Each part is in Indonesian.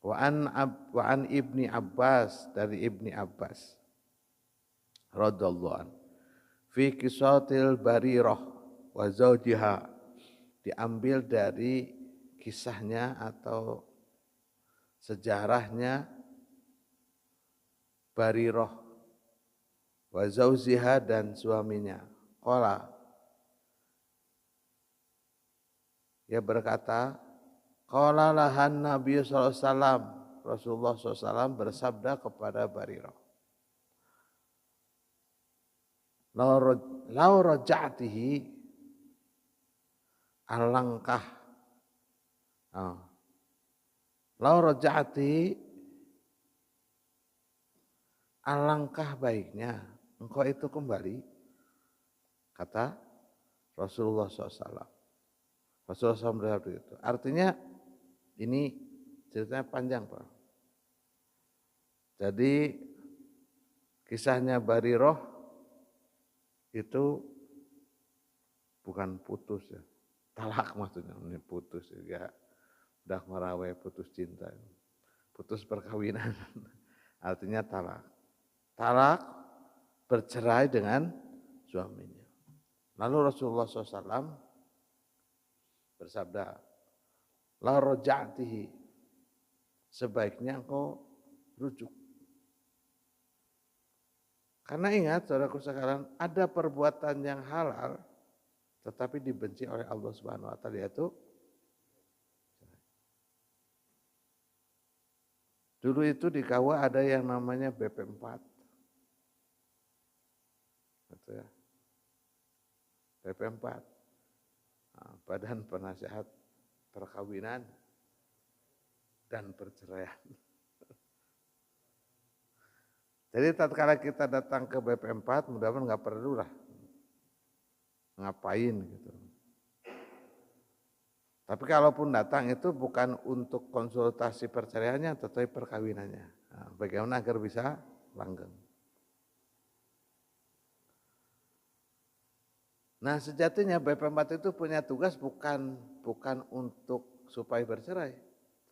Wa an Ibni Abbas, dari Ibni Abbas radhiyallahu an, fi qisatil Barirah wa zaujiha, diambil dari kisahnya atau sejarahnya Barirah wa zaujiha, dan suaminya. Qala, ia berkata, qala lahan Nabi sallallahu alaihi wasallam, Rasulullah SAW bersabda kepada Barirah, lau raja'tihi, alangkah, lau raja'tihi, alangkah baiknya engkau itu kembali, kata Rasulullah SAW. Rasulullah SAW bersabda itu. Artinya ini ceritanya panjang, Pak. Jadi kisahnya Barirah itu bukan putus ya, talak maksudnya, ini putus ya, udah merawai putus cinta, putus perkawinan, artinya talak. Talak, bercerai dengan suaminya. Lalu Rasulullah SAW bersabda, la roja'tihi, sebaiknya engkau rujuk. Karena ingat saudaraku sekalian, ada perbuatan yang halal tetapi dibenci oleh Allah Subhanahu wa taala, yaitu dulu itu di KUA ada yang namanya BP4. Gitu ya. BP4. Badan Penasehat Perkawinan dan Perceraian. Jadi tatkala kita datang ke BP4, mudah-mudahan nggak perlu lah ngapain gitu. Tapi kalaupun datang itu bukan untuk konsultasi perceraiannya, tetapi perkawinannya. Nah, bagaimana agar bisa langgeng. Nah, sejatinya BP4 itu punya tugas bukan untuk supaya bercerai,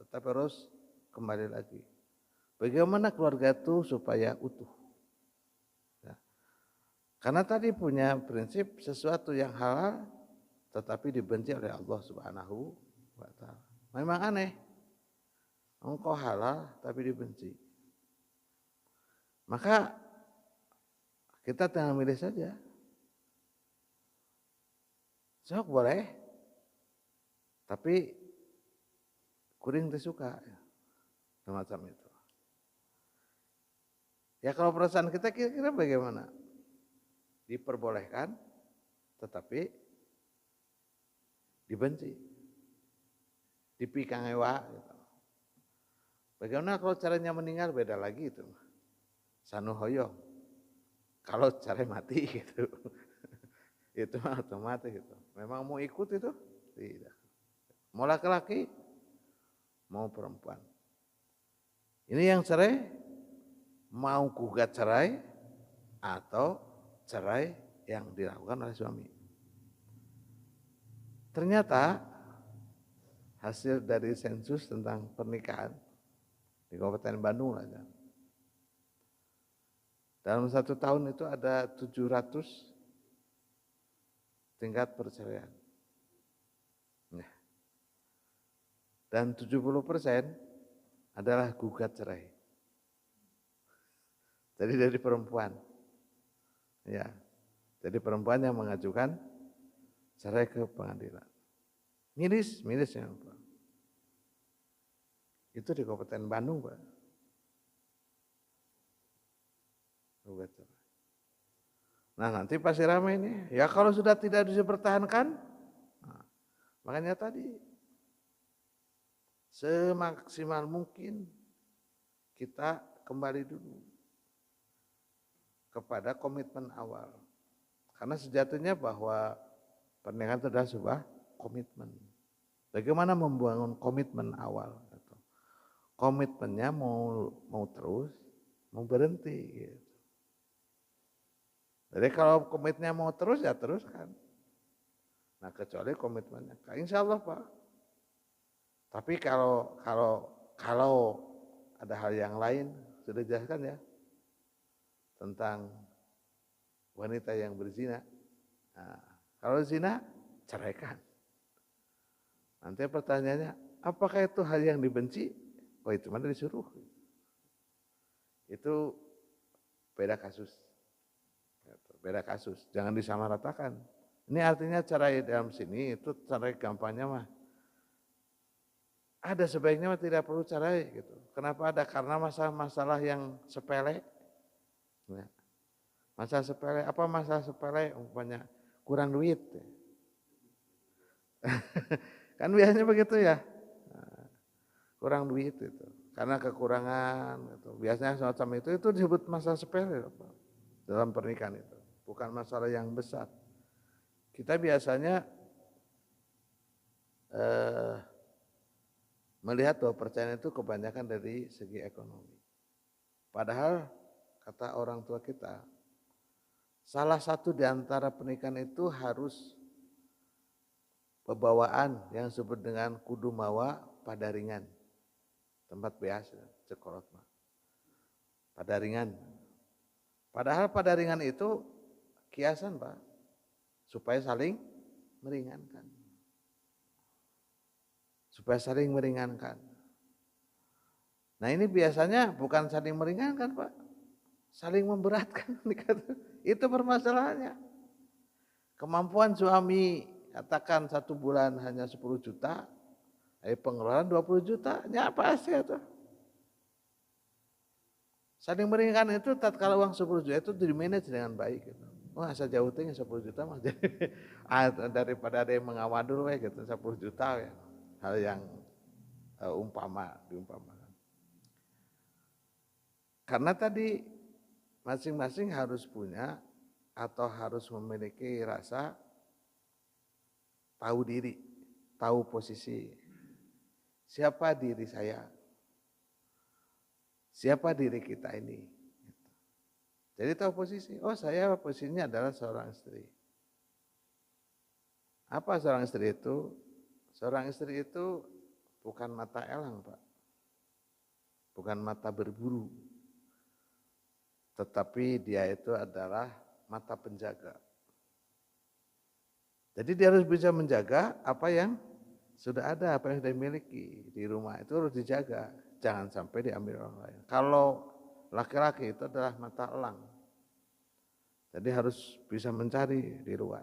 tetapi harus kembali lagi. Bagaimana keluarga itu supaya utuh. Ya. Karena tadi punya prinsip sesuatu yang halal tetapi dibenci oleh Allah Subhanahu wa taala. Memang aneh. Engkau halal tapi dibenci. Maka kita tinggal milih saja. Sok boleh, tapi kuring disuka, ya. Semacam itu. Ya kalau perasaan kita kira-kira bagaimana? Diperbolehkan, tetapi dibenci, dipikangewa. Gitu. Bagaimana kalau caranya meninggal, beda lagi itu. Sanuhoyo, kalau cara mati gitu. Itu otomatis itu. Memang mau ikut itu? Tidak. Mau laki-laki, mau perempuan. Ini yang cerai, mau gugat cerai atau cerai yang dilakukan oleh suami. Ternyata hasil dari sensus tentang pernikahan di Kabupaten Bandung aja. Dalam 1 tahun itu ada 700 tingkat perceraian. Nah, dan 70% adalah gugat cerai. Jadi dari perempuan. Ya. Jadi perempuan yang mengajukan cerai ke pengadilan. Miris ya, Pak. Itu di Kabupaten Bandung, Pak. Gugat cerai. Nah nanti pasti ramai ini. Ya kalau sudah tidak bisa dipertahankan, nah, makanya tadi semaksimal mungkin kita kembali dulu kepada komitmen awal. Karena sejatinya bahwa pernikahan itu adalah sebuah komitmen. Bagaimana membangun komitmen awal? Komitmennya mau terus, mau berhenti. Gitu. Jadi kalau komitmennya mau terus ya teruskan. Nah kecuali komitmennya, insya Allah Pak. Tapi kalau kalau ada hal yang lain sudah dijelaskan ya tentang wanita yang berzina. Nah, kalau zina ceraikan. Nanti pertanyaannya, apakah itu hal yang dibenci? Oh itu mana disuruh? Itu beda kasus. Beda kasus, jangan disamaratakan. Ini artinya cerai dalam sini itu cerai gampangnya mah. Ada sebaiknya mah tidak perlu cerai gitu. Kenapa ada? Karena masalah-masalah yang sepele. Ya. Masalah sepele, apa masalah sepele? Umpamanya kurang duit. Kan biasanya begitu ya. Nah, kurang duit itu. Karena kekurangan gitu. Biasanya semacam itu disebut masalah sepele dalam pernikahan itu. Bukan masalah yang besar. Kita biasanya melihat bahwa perceraian itu kebanyakan dari segi ekonomi. Padahal kata orang tua kita, salah satu di antara pernikahan itu harus pembawaan yang disebut dengan kudu mawa padaringan. Tempat biasa, cekorot mah. Padaringan. Padahal padaringan itu kiasan Pak, supaya saling meringankan. Supaya saling meringankan. Nah ini biasanya bukan saling meringankan Pak, saling memberatkan. Itu permasalahannya. Kemampuan suami katakan 1 bulan hanya 10 juta, pengeluaran 20 juta, ya pasti itu. Saling meringankan itu tatkala uang 10 juta itu di-manage dengan baik gitu. Wah sejauh tinggi 10 juta mah daripada ada yang mengawadul gitu 10 juta ya. Hal yang diumpamakan. Karena tadi masing-masing harus punya atau harus memiliki rasa tahu diri, tahu posisi. Siapa diri saya? Siapa diri kita ini? Jadi tahu posisi. Oh saya posisinya adalah seorang istri. Apa seorang istri itu? Seorang istri itu bukan mata elang Pak. Bukan mata berburu. Tetapi dia itu adalah mata penjaga. Jadi dia harus bisa menjaga apa yang sudah ada, apa yang sudah dimiliki di rumah itu harus dijaga. Jangan sampai diambil orang lain. Kalau laki-laki itu adalah mata elang. Jadi harus bisa mencari di luar.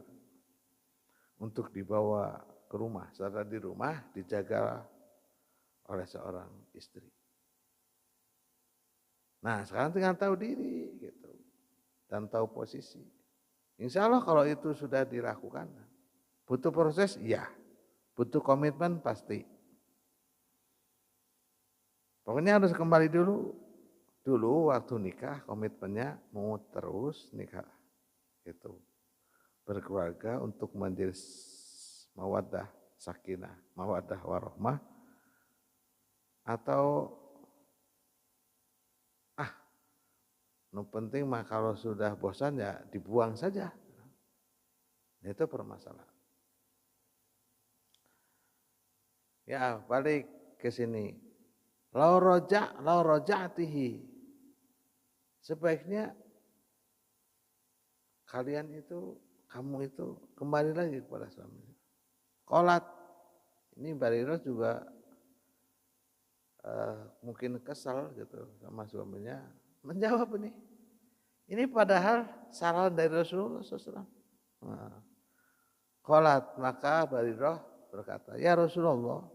Untuk dibawa ke rumah. Setelah di rumah dijaga oleh seorang istri. Nah sekarang tinggal tahu diri gitu. Dan tahu posisi. Insya Allah kalau itu sudah dilakukan. Butuh proses? Iya. Butuh komitmen? Pasti. Pokoknya harus kembali dulu. Dulu waktu nikah komitmennya mau terus nikah. Gitu. Berkeluarga untuk menjadi mawaddah, sakinah, mawaddah warahmah. Atau no penting mah kalau sudah bosan ya dibuang saja. Itu permasalahan. Ya balik ke sini. Lau roja'atihi. Sebaiknya kalian itu, kamu itu kembali lagi kepada suami. Qolat. Ini Barirah juga mungkin kesal gitu sama suaminya. Menjawab ini. Ini padahal saran dari Rasulullah SAW. Qolat, maka Barirah berkata, ya Rasulullah,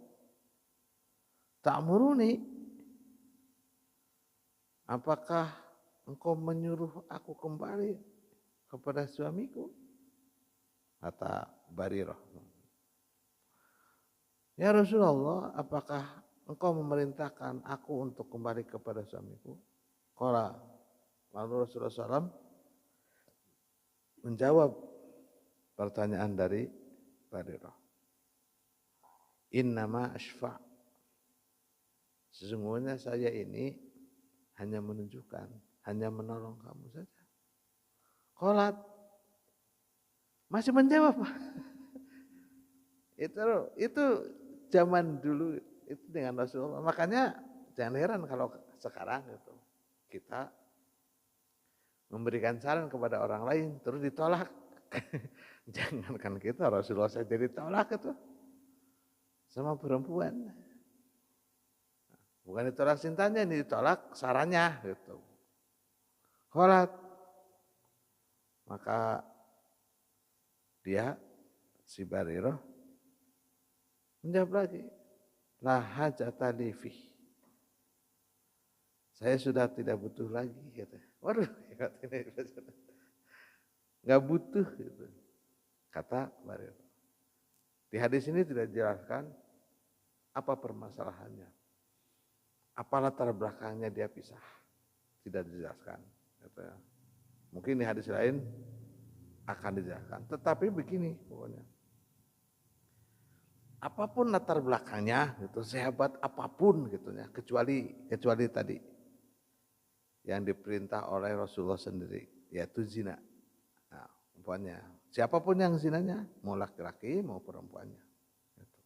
ta'muruni, apakah engkau menyuruh aku kembali kepada suamiku? Kata Barirah. Ya Rasulullah, apakah engkau memerintahkan aku untuk kembali kepada suamiku? Qala, lalu Rasulullah SAW menjawab pertanyaan dari Barirah. Innama ashfa'. Sesungguhnya saya ini hanya menunjukkan, hanya menolong kamu saja. Qolat, masih menjawab. Itu zaman dulu itu dengan Rasulullah. Makanya Jangan heran kalau sekarang gitu, kita memberikan saran kepada orang lain terus ditolak. Jangankan kita, Rasulullah saja ditolak itu sama perempuan. Bukan ditolak cintanya, ini ditolak sarannya gitu. Kholat. Maka dia si Barirah menjawab lagi, la hajata li fi. Saya sudah tidak butuh lagi kata. Waduh, nggak butuh gitu. Kata Barirah. Di hadis ini tidak dijelaskan apa permasalahannya. Apa latar belakangnya dia pisah. Tidak dijelaskan. Mungkin di hadis lain akan dijelaskan. Tetapi begini pokoknya. Apapun latar belakangnya, gitu, sehebat apapun gitu ya, kecuali tadi yang diperintah oleh Rasulullah sendiri, yaitu zina. Nah, umpamanya siapapun yang zinanya, mau laki-laki mau perempuannya. Gitu.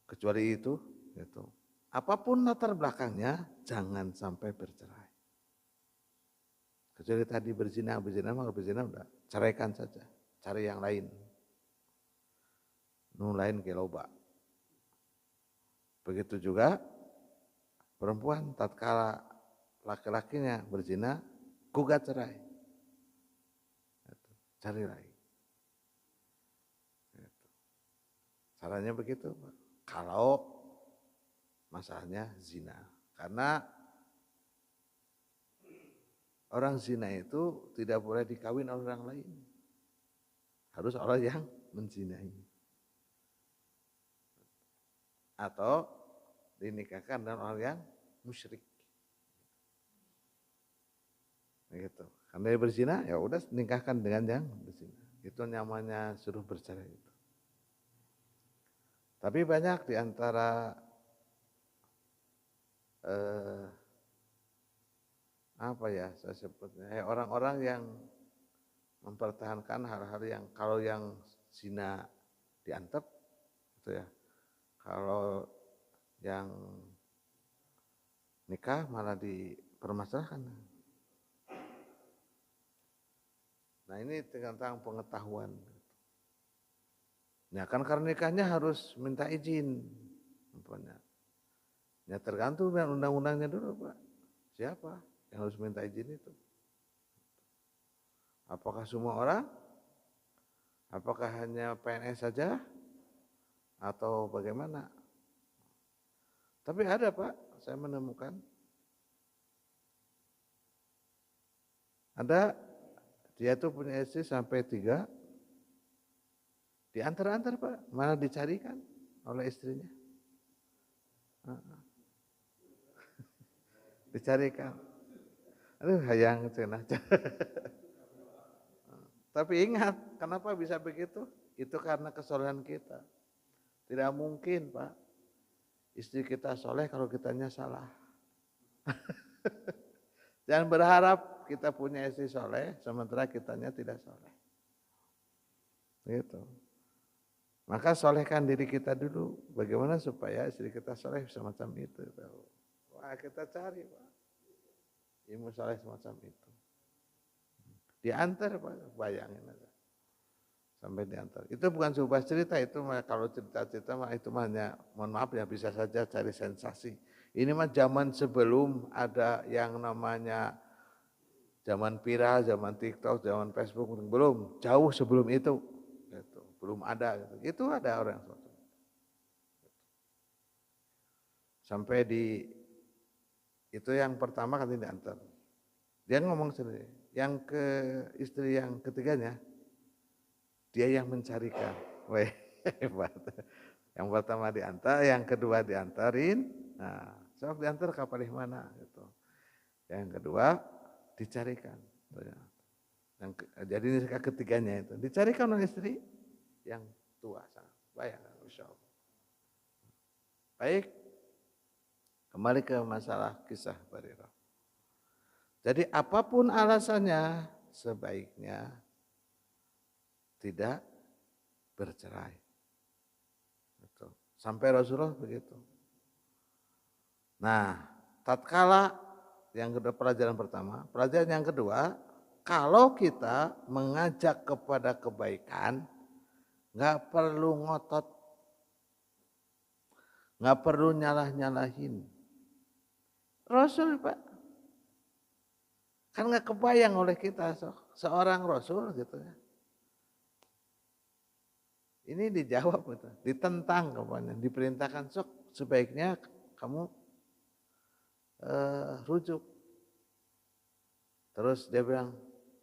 Kecuali itu, gitu. Apapun latar belakangnya, jangan sampai bercerai. Kecuali tadi berzina udah ceraikan saja, cari yang lain. Lain ke loba. Begitu juga perempuan tatkala laki-lakinya berzina, gugat cerai. Cari lagi. Caranya begitu, kalau masalahnya zina. Karena orang zina itu tidak boleh dikawin oleh orang lain. Harus orang yang menzinai. Atau dinikahkan dengan orang yang musyrik. Gitu. Karena dia berzina, ya udah nikahkan dengan yang berzina. Itu namanya suruh bercerai itu. Tapi banyak di antara apa ya saya sebutnya, orang-orang yang mempertahankan hal-hal yang kalau yang zina diantep, gitu ya. Kalau yang nikah malah dipermasalahkan. Nah ini tentang pengetahuan. Ya kan karena nikahnya harus minta izin. Ya tergantung dengan undang-undangnya dulu Pak. Siapa yang harus minta izin itu? Apakah semua orang? Apakah hanya PNS saja? Atau bagaimana? Tapi ada Pak, saya menemukan. Ada, dia tuh punya istri sampai 3. Diantar-antar Pak, malah dicarikan oleh istrinya. Dicarikan. Aduh, hayang cenah. Tapi ingat, kenapa bisa begitu? Itu karena kesolehan kita. Tidak mungkin Pak, istri kita soleh kalau kitanya salah. Jangan berharap kita punya istri soleh, sementara kitanya tidak soleh. Gitu. Maka solehkan diri kita dulu. Bagaimana supaya istri kita soleh semacam itu. Wah kita cari Pak. Ilmu soleh semacam itu. Diantar Pak, bayangin aja. Sampai diantar. Itu bukan sebuah cerita, itu kalau cerita-cerita mah itu hanya, mohon maaf ya bisa saja cari sensasi. Ini mah zaman sebelum ada yang namanya zaman viral, zaman TikTok, zaman Facebook, belum. Jauh sebelum itu. Gitu. Belum ada. Gitu. Itu ada orang seperti itu. Sampai itu yang pertama kan diantar. Dia ngomong sendiri. Yang ke istri yang ketiganya, dia yang mencarikan. Weh, hebat. Yang pertama diantar, yang kedua diantarin. Nah, sok diantar kapal mana gitu. Yang kedua dicarikan. Jadi nikah ketiganya itu dicarikan oleh istri yang tua sangat. Bayangkan, Masya Allah. Baik, kembali ke masalah kisah Barirah. Jadi apapun alasannya, sebaiknya tidak bercerai. Sampai Rasulullah begitu. Nah, tatkala yang kedua pelajaran pertama, pelajaran yang kedua, kalau kita mengajak kepada kebaikan, nggak perlu ngotot, nggak perlu nyalah-nyalahin. Rasul Pak, kan nggak kebayang oleh kita seorang Rasul gitu ya. Ini dijawab gitu, ditentang kepada, diperintahkan sok sebaiknya kamu rujuk. Terus dia bilang,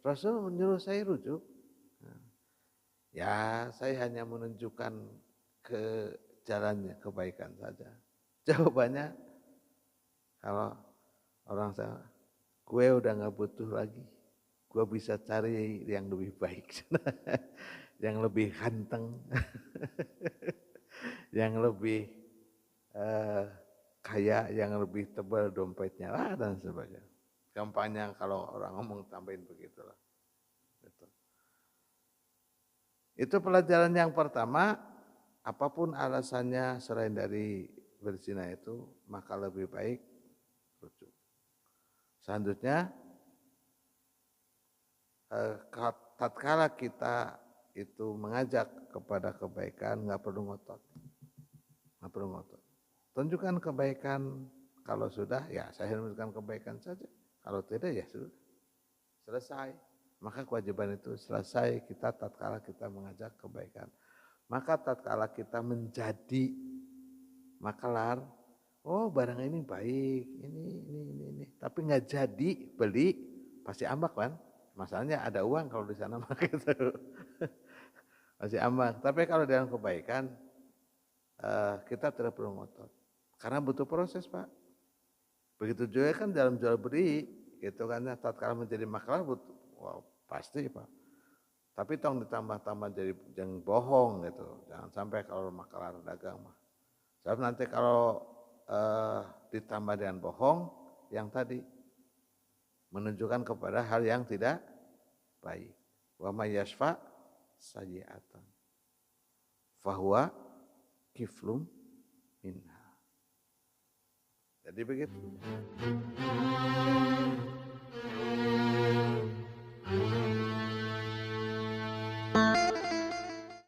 Rasul menyuruh saya rujuk. Ya saya hanya menunjukkan ke jalannya kebaikan saja. Jawabannya kalau orang saya, gue udah nggak butuh lagi, gue bisa cari yang lebih baik, yang lebih ganteng, yang lebih kaya, yang lebih tebal dompetnya lah dan sebagainya. Gampangnya kalau orang ngomong tambahin begitulah. Itu pelajaran yang pertama, apapun alasannya selain dari berzina itu, maka lebih baik rujuk. Selanjutnya, tatkala kita itu mengajak kepada kebaikan, nggak perlu ngotot, nggak perlu ngotot. Tunjukkan kebaikan, kalau sudah ya saya menunjukkan kebaikan saja, kalau tidak ya sudah selesai. Maka kewajiban itu selesai kita tatkala kita mengajak kebaikan. Maka tatkala kita menjadi makelar, oh barang ini baik, ini. Tapi nggak jadi beli, pasti ambak kan? Masalahnya ada uang kalau di sana mah gitu. Pasti ambak. Tapi kalau dalam kebaikan, kita tidak perlu ngotot. Karena butuh proses Pak. Begitu juga kan dalam jual beli, gitu kan, tatkala menjadi makelar butuh, wow, pasti Pak. Tapi tong ditambah-tambah jadi yang bohong gitu. Jangan sampai kalau makelar dagang mah. Sebab nanti kalau ditambah dengan bohong, yang tadi menunjukkan kepada hal yang tidak baik. Wa may yasfa sayyi'atan fahuwa kiflum minha. Jadi begitu.